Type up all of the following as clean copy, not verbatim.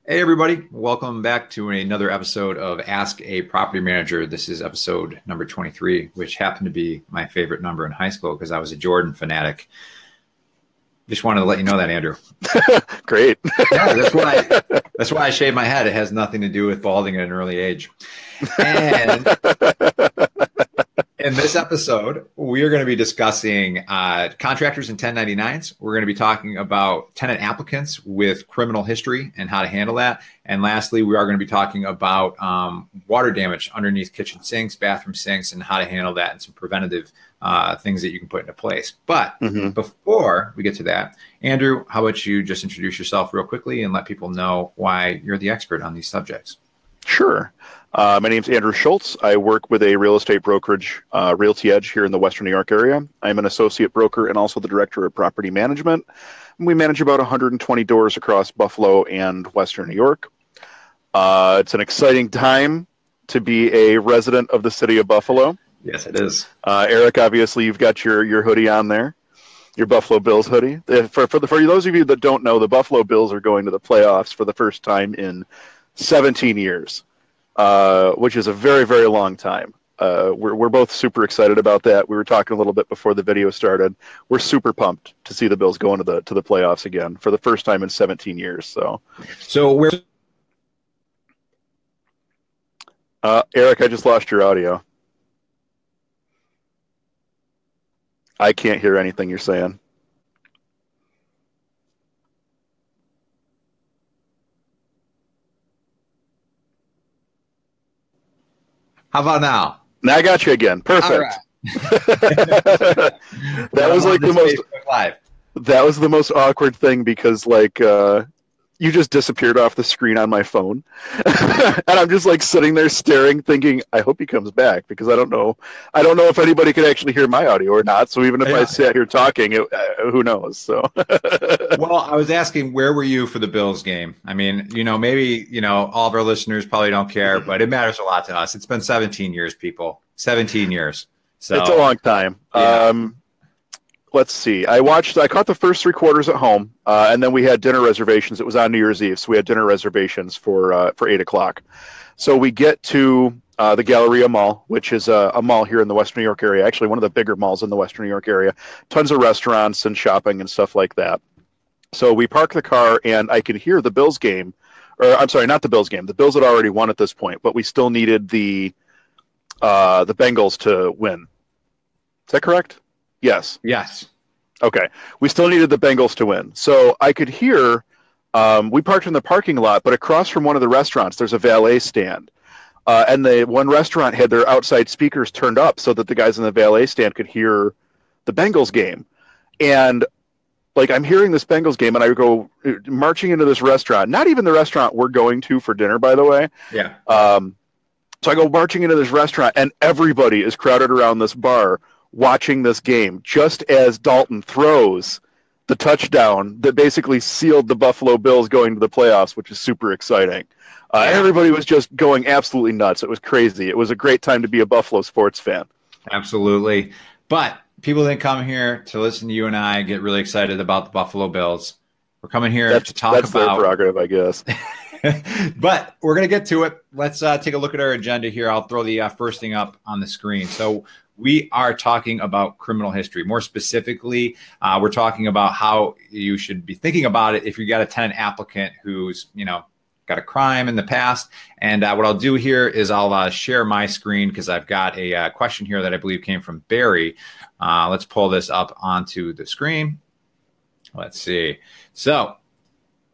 Hey, everybody. Welcome back to another episode of Ask a Property Manager. This is episode number 23, which happened to be my favorite number in high school because I was a Jordan fanatic. Just wanted to let you know that, Andrew. Great. Yeah, that's why I shaved my head. It has nothing to do with balding at an early age. And in this episode, we are going to be discussing contractors and 1099s. We're going to be talking about tenant applicants with criminal history and how to handle that. And lastly, we are going to be talking about water damage underneath kitchen sinks, bathroom sinks, and how to handle that and some preventative things that you can put into place. But before we get to that, Andrew, how about you just introduce yourself real quickly and let people know why you're the expert on these subjects? Sure. My name's Andrew Schultz. I work with a real estate brokerage, Realty Edge, here in the Western New York area. I'm an associate broker and also the director of property management. We manage about 120 doors across Buffalo and Western New York. It's an exciting time to be a resident of the city of Buffalo. Yes, it is. Eric, obviously, you've got your hoodie on there, your Buffalo Bills hoodie. For those of you that don't know, the Buffalo Bills are going to the playoffs for the first time in 17 years. Which is a very, very long time. We're both super excited about that. We were talking a little bit before the video started. We're super pumped to see the Bills go into the playoffs again for the first time in 17 years. So where? Eric, I just lost your audio. I can't hear anything you're saying. How about now? Now I got you again. Perfect. All right. That was like that was the most awkward thing because you just disappeared off the screen on my phone. And I'm just like sitting there staring thinking, I hope he comes back because I don't know if anybody could actually hear my audio or not. So even if I sat here talking, who knows? So well, I was asking, where were you for the Bills game? I mean, maybe, all of our listeners probably don't care, but it matters a lot to us. It's been 17 years, people. 17 years. So it's a long time. Yeah. Let's see. I caught the first three quarters at home, and then we had dinner reservations. It was on New Year's Eve, so we had dinner reservations for 8 o'clock. So we get to the Galleria Mall, which is a mall here in the Western New York area, actually one of the bigger malls in the Western New York area. Tons of restaurants and shopping and stuff like that. So we park the car, and I could hear the Bills game. Or I'm sorry, not the Bills game. The Bills had already won at this point, but we still needed the Bengals to win. Is that correct? Yes. Yes. Okay. We still needed the Bengals to win. So I could hear, we parked in the parking lot, but across from one of the restaurants, there's a valet stand. And the one restaurant had their outside speakers turned up so that the guys in the valet stand could hear the Bengals game. And I'm hearing this Bengals game, and I go marching into this restaurant, not even the restaurant we're going to for dinner, by the way. Yeah. So I go marching into this restaurant, and everybody is crowded around this bar watching this game just as Dalton throws the touchdown that basically sealed the Buffalo Bills going to the playoffs, which is super exciting. Everybody was just going absolutely nuts. It was crazy. It was a great time to be a Buffalo sports fan. Absolutely. But people didn't come here to listen to you and I get really excited about the Buffalo Bills. We're coming here to talk about... That's their prerogative, I guess. But we're going to get to it. Let's take a look at our agenda here. I'll throw the first thing up on the screen. So we are talking about criminal history. More specifically, we're talking about how you should be thinking about it if you got a tenant applicant who's, got a crime in the past. And what I'll do here is I'll share my screen because I've got a question here that I believe came from Barry. Let's pull this up onto the screen. Let's see. So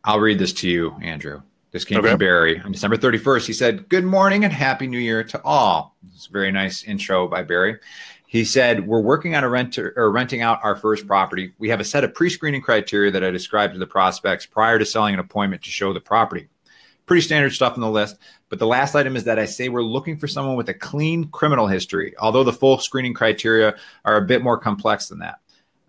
I'll read this to you, Andrew. This came from Barry on December 31st. He said, "Good morning and Happy New Year to all." It's a very nice intro by Barry. He said, "We're working on renting out our first property. We have a set of pre-screening criteria that I described to the prospects prior to selling an appointment to show the property. Pretty standard stuff on the list. But the last item is that I say we're looking for someone with a clean criminal history, although the full screening criteria are a bit more complex than that.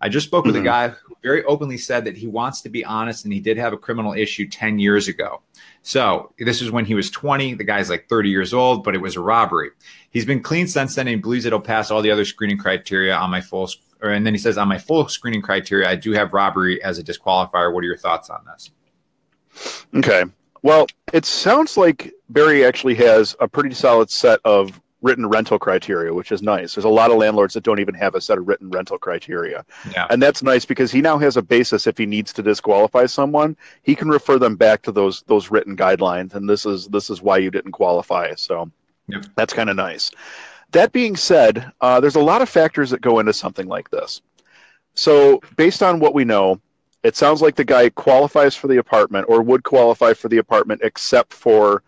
I just spoke with a guy who very openly said that he wants to be honest, and he did have a criminal issue 10 years ago. So this was when he was 20. The guy's like 30 years old, but it was a robbery. He's been clean since then, and he believes it'll pass all the other screening criteria on my full. And then he says, on my full screening criteria, I do have robbery as a disqualifier. What are your thoughts on this?" Okay. Well, it sounds like Barry actually has a pretty solid set of written rental criteria, which is nice. There's a lot of landlords that don't even have a set of written rental criteria. Yeah. And that's nice because he now has a basis. If he needs to disqualify someone, he can refer them back to those written guidelines. And this is why you didn't qualify. So Yep. that's kind of nice. That being said, there's a lot of factors that go into something like this. So based on what we know, it sounds like the guy qualifies for the apartment or would qualify for the apartment except for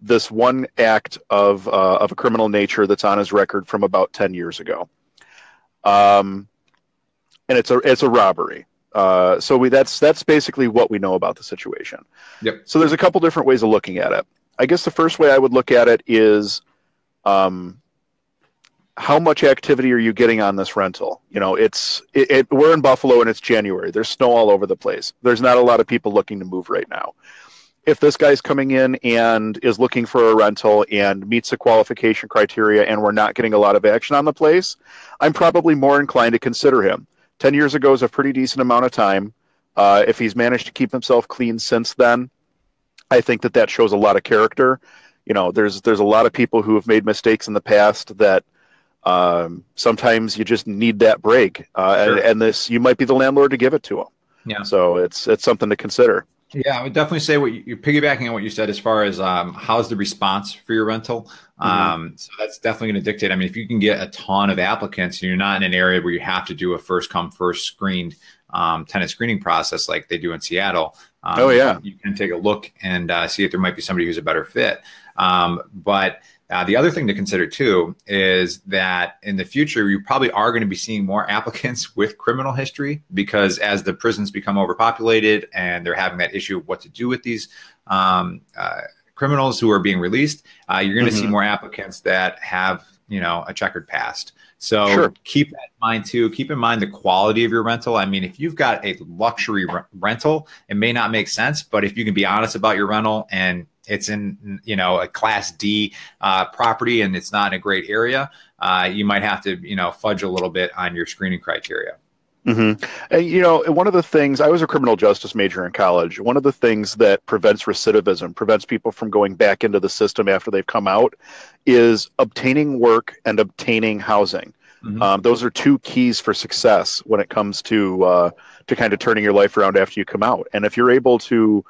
this one act of a criminal nature that's on his record from about 10 years ago. And it's a robbery. So that's basically what we know about the situation. Yep. So there's a couple different ways of looking at it. I guess the first way I would look at it is how much activity are you getting on this rental? You know, we're in Buffalo and it's January. There's snow all over the place. There's not a lot of people looking to move right now. If this guy's coming in and is looking for a rental and meets the qualification criteria and we're not getting a lot of action on the place, I'm probably more inclined to consider him. 10 years ago is a pretty decent amount of time. If he's managed to keep himself clean since then, I think that shows a lot of character. You know, there's a lot of people who have made mistakes in the past that sometimes you just need that break, Sure. and this, you might be the landlord to give it to him. Yeah. So it's something to consider. Yeah, I would definitely say you're piggybacking on what you said as far as how's the response for your rental. So that's definitely going to dictate. I mean, if you can get a ton of applicants and you're not in an area where you have to do a first come first screened tenant screening process like they do in Seattle, you can take a look and see if there might be somebody who's a better fit. But the other thing to consider too is that in the future, you probably are going to be seeing more applicants with criminal history, because as the prisons become overpopulated and they're having that issue of what to do with these criminals who are being released, you're going to see more applicants that have, you know, a checkered past. So keep that in mind too. Keep in mind the quality of your rental. I mean, if you've got a luxury rental, it may not make sense, but if you can be honest about your rental and it's in, you know, a Class D property and it's not in a great area, you might have to, you know, fudge a little bit on your screening criteria. And, you know, one of the things, I was a criminal justice major in college. One of the things that prevents recidivism, prevents people from going back into the system after they've come out, is obtaining work and obtaining housing. Those are two keys for success when it comes to kind of turning your life around after you come out. And if you're able to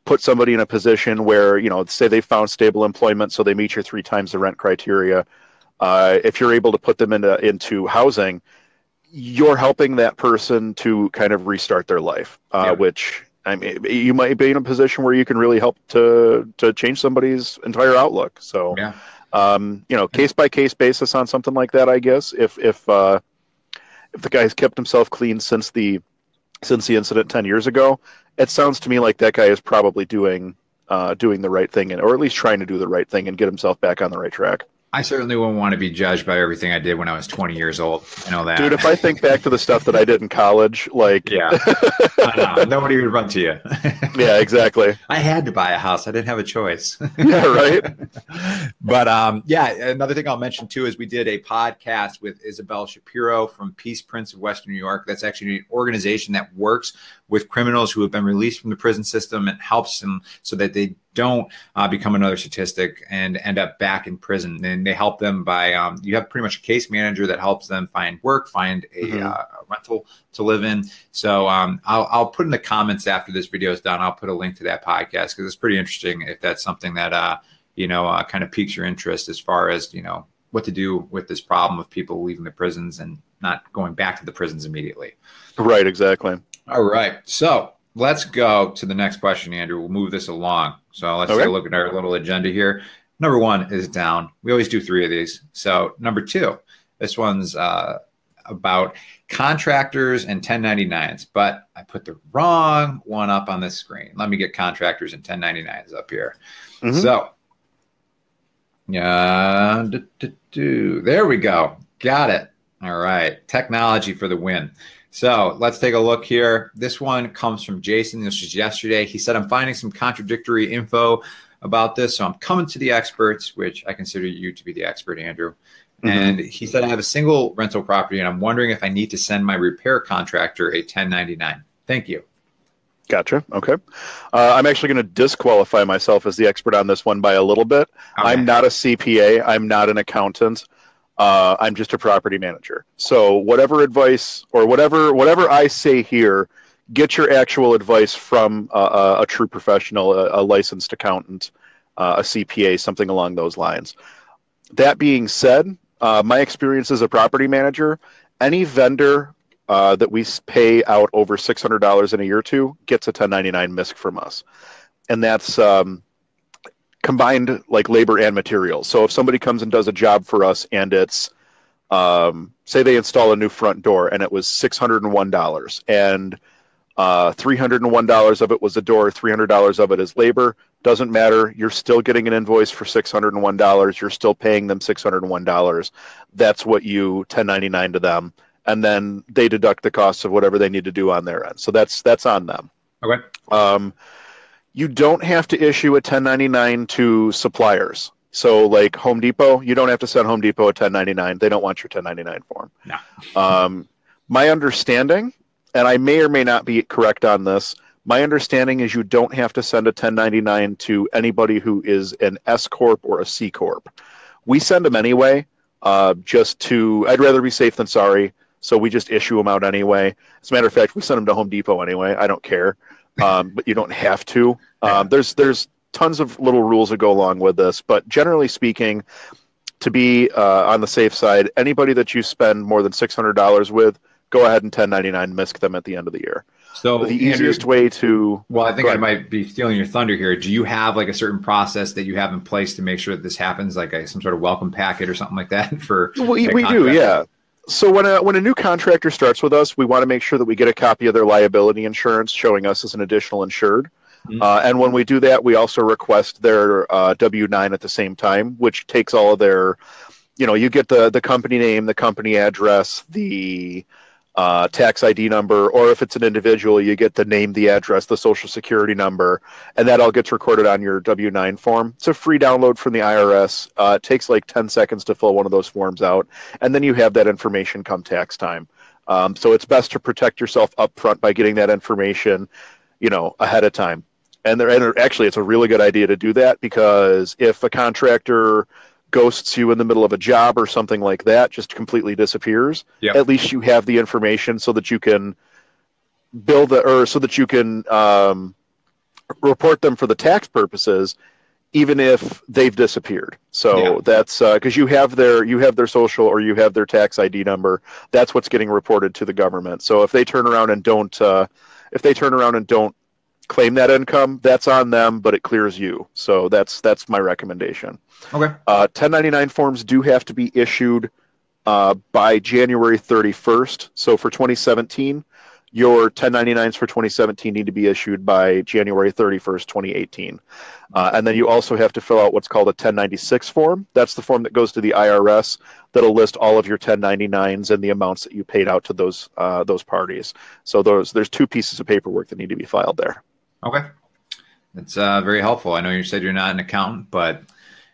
put somebody in a position where, you know, say they found stable employment, so they meet your 3 times the rent criteria, if you're able to put them into housing, you're helping that person to kind of restart their life, which, I mean, you might be in a position where you can really help to change somebody's entire outlook. So, you know, case by case basis on something like that, I guess. If the guy's kept himself clean since the incident 10 years ago, it sounds to me like that guy is probably doing the right thing, or at least trying to do the right thing and get himself back on the right track. I certainly wouldn't want to be judged by everything I did when I was 20 years old. I know that. Dude, if I think back to the stuff that I did in college, like... Yeah. I know. Nobody would run to you. Yeah, exactly. I had to buy a house. I didn't have a choice. Yeah, right? But, yeah, another thing I'll mention, too, is we did a podcast with Isabel Shapiro from Peace Prince of Western New York. That's actually an organization that works with criminals who have been released from the prison system and helps them so that they don't become another statistic and end up back in prison. And they help them by, you have pretty much a case manager that helps them find work, find a rental to live in. So I'll put in the comments after this video is done, I'll put a link to that podcast because it's pretty interesting if that's something that, you know, kind of piques your interest as far as, you know, what to do with this problem of people leaving the prisons and not going back to the prisons immediately. Right, exactly. All right. So let's go to the next question, Andrew. We'll move this along. So let's take a look at our little agenda here. Number 1 is down. We always do 3 of these. So number 2, this one's about contractors and 1099s, but I put the wrong one up on this screen. Let me get contractors and 1099s up here. So there we go. Got it. All right. Technology for the win. So let's take a look here. This one comes from Jason. This was yesterday. He said, I'm finding some contradictory info about this, so I'm coming to the experts, which I consider you to be the expert, Andrew. And he said, I have a single rental property, and I'm wondering if I need to send my repair contractor a 1099. Thank you. Gotcha. Okay. I'm actually going to disqualify myself as the expert on this one by a little bit. Okay. I'm not a CPA. I'm not an accountant. I'm just a property manager. So whatever advice or whatever I say here, get your actual advice from a true professional, a licensed accountant, a CPA, something along those lines. That being said, my experience as a property manager, any vendor that we pay out over $600 in a year to gets a 1099 MISC from us. And that's combined like labor and materials. So if somebody comes and does a job for us and it's, say they install a new front door and it was $601 and $301 of it was the door, $300 of it is labor, doesn't matter. You're still getting an invoice for $601. You're still paying them $601. That's what you 1099 to them. And then they deduct the costs of whatever they need to do on their end. So that's on them. Okay. You don't have to issue a 1099 to suppliers. So like Home Depot, you don't have to send Home Depot a 1099. They don't want your 1099 form. No. My understanding, and I may or may not be correct on this, my understanding is you don't have to send a 1099 to anybody who is an S Corp or a C Corp. We send them anyway, I'd rather be safe than sorry. So we just issue them out anyway. As a matter of fact, we send them to Home Depot anyway. I don't care, but you don't have to. There's tons of little rules that go along with this, but generally speaking, to be on the safe side, anybody that you spend more than $600 with, go ahead and 1099 MISC them at the end of the year. So the easiest way to... Well, I think I might be stealing your thunder here. Do you have like a certain process that you have in place to make sure that this happens, like some sort of welcome packet or something like that? We do, yeah. So when a new contractor starts with us, we want to make sure that we get a copy of their liability insurance showing us as an additional insured. Mm-hmm. And when we do that, we also request their W-9 at the same time, which takes all of their, you get the company name, the company address, the tax ID number, or if it's an individual, you get the name, the address, the social security number, and that all gets recorded on your W-9 form. It's a free download from the IRS. It takes like 10 seconds to fill one of those forms out, and then you have that information come tax time. So it's best to protect yourself up front by getting that information, ahead of time. And actually, it's a really good idea to do that, because if a contractor ghosts you in the middle of a job or something like that, just completely disappears, at least you have the information so that you can report them for the tax purposes, even if they've disappeared. So that's because you have their social, or you have their tax ID number. That's what's getting reported to the government. So if they turn around and don't claim that income, that's on them, but it clears you. So that's my recommendation. Okay. 1099 forms do have to be issued by January 31st. So for 2017, your 1099s for 2017 need to be issued by January 31st, 2018. And then you also have to fill out what's called a 1096 form. That's the form that goes to the IRS that'll list all of your 1099s and the amounts that you paid out to those parties. So there's two pieces of paperwork that need to be filed there. Okay. That's very helpful. I know you said you're not an accountant, but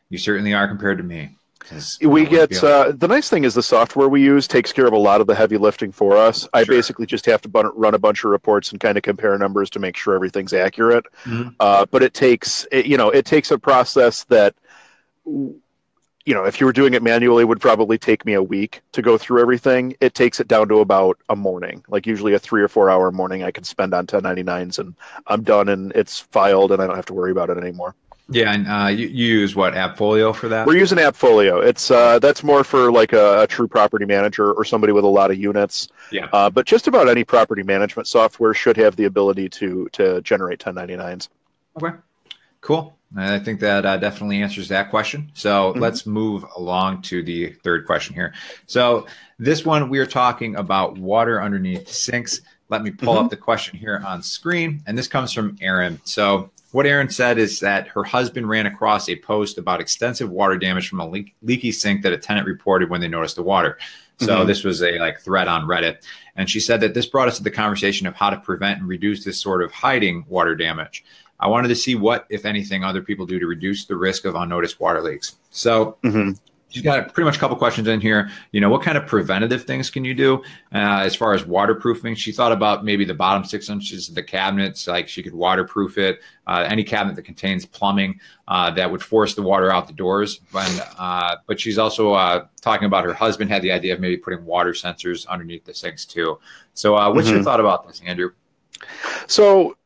you certainly are compared to me. We get the nice thing is the software we use takes care of a lot of the heavy lifting for us. I basically just have to run a bunch of reports and kind of compare numbers to make sure everything's accurate. Mm-hmm. But it takes a process that, if you were doing it manually, would probably take me a week to go through everything. It takes it down to about a morning, like usually a 3 or 4 hour morning I can spend on 1099s, and I'm done and it's filed and I don't have to worry about it anymore. Yeah, and you use what, Appfolio for that? We're using Appfolio. It's that's more for like a true property manager or somebody with a lot of units. Yeah. But just about any property management software should have the ability to generate 1099s. Okay, cool. And I think that definitely answers that question. So let's move along to the third question here. So this one, we are talking about water underneath sinks. Let me pull up the question here on screen. And this comes from Erin. So what Erin said is that her husband ran across a post about extensive water damage from a leaky sink that a tenant reported when they noticed the water. So this was a thread on Reddit. And she said that this brought us to the conversation of how to prevent and reduce this sort of hiding water damage. I wanted to see what, if anything, other people do to reduce the risk of unnoticed water leaks. So She's got pretty much a couple questions in here. What kind of preventative things can you do as far as waterproofing? She thought about maybe the bottom 6 inches of the cabinets, like she could waterproof it. Any cabinet that contains plumbing that would force the water out the doors. But she's also talking about her husband had the idea of maybe putting water sensors underneath the sinks too. So what's your thought about this, Andrew? So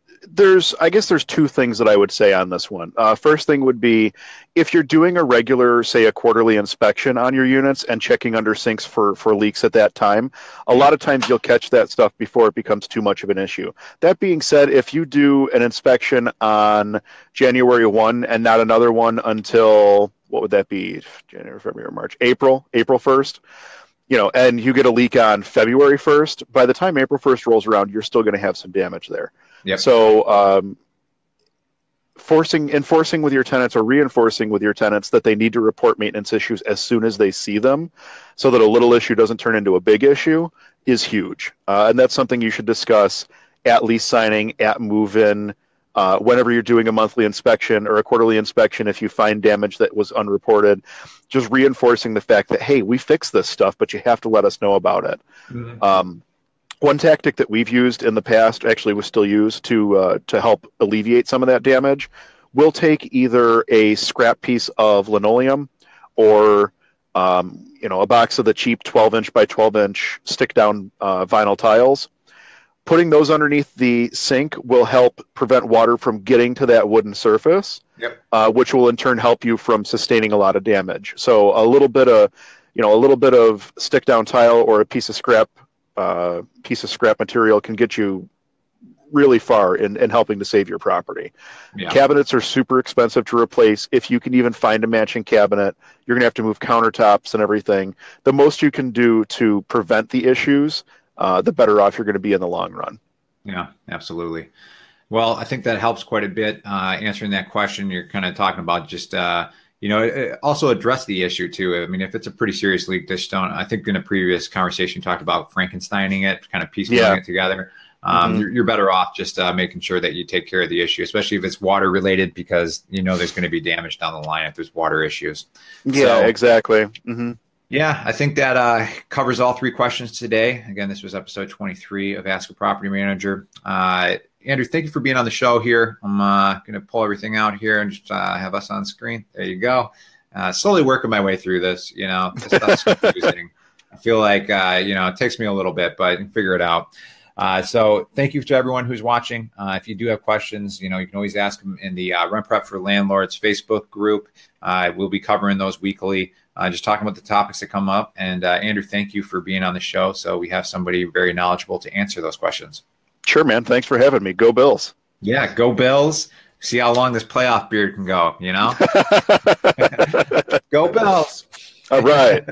I guess there's 2 things that I would say on this one. First thing would be, if you're doing a regular, say a quarterly inspection on your units and checking under sinks for leaks at that time, a lot of times you'll catch that stuff before it becomes too much of an issue. That being said, if you do an inspection on January 1 and not another one until, what would that be? January, February, March, April 1st, and you get a leak on February 1st, by the time April 1st rolls around, you're still going to have some damage there. Yep. So enforcing with your tenants or reinforcing with your tenants that they need to report maintenance issues as soon as they see them so that a little issue doesn't turn into a big issue is huge. And that's something you should discuss at lease signing, at move-in, whenever you're doing a monthly inspection or a quarterly inspection. If you find damage that was unreported, just reinforcing the fact that, hey, we fixed this stuff, but you have to let us know about it. Mm-hmm. One tactic that we've used in the past, actually was still used to help alleviate some of that damage, we'll take either a scrap piece of linoleum or a box of the cheap 12-inch by 12-inch stick-down vinyl tiles. Putting those underneath the sink will help prevent water from getting to that wooden surface, which will in turn help you from sustaining a lot of damage. So a little bit of stick-down tile or a piece of scrap material can get you really far in helping to save your property. Yeah. Cabinets are super expensive to replace. If you can even find a matching cabinet, you're going to have to move countertops and everything. The most you can do to prevent the issues, the better off you're going to be in the long run. Yeah, absolutely. Well, I think that helps quite a bit answering that question. You're kind of talking about just also address the issue too. I mean, if it's a pretty serious leak, I think in a previous conversation you talked about Frankensteining it, kind of piecemealing it together. You're better off just making sure that you take care of the issue, especially if it's water related, because there's going to be damage down the line if there's water issues. Yeah, so, exactly. Mm-hmm. Yeah, I think that covers all 3 questions today. Again, this was episode 23 of Ask a Property Manager. Andrew, thank you for being on the show here. I'm going to pull everything out here and just have us on screen. There you go. Slowly working my way through this. This stuff's confusing. I feel like, it takes me a little bit, but I can figure it out. So thank you to everyone who's watching. If you do have questions, you can always ask them in the Rent Prep for Landlords Facebook group. We'll be covering those weekly, just talking about the topics that come up. And Andrew, thank you for being on the show. So we have somebody very knowledgeable to answer those questions. Sure, man. Thanks for having me. Go Bills. Yeah, go Bills. See how long this playoff beard can go, Go Bills. All right.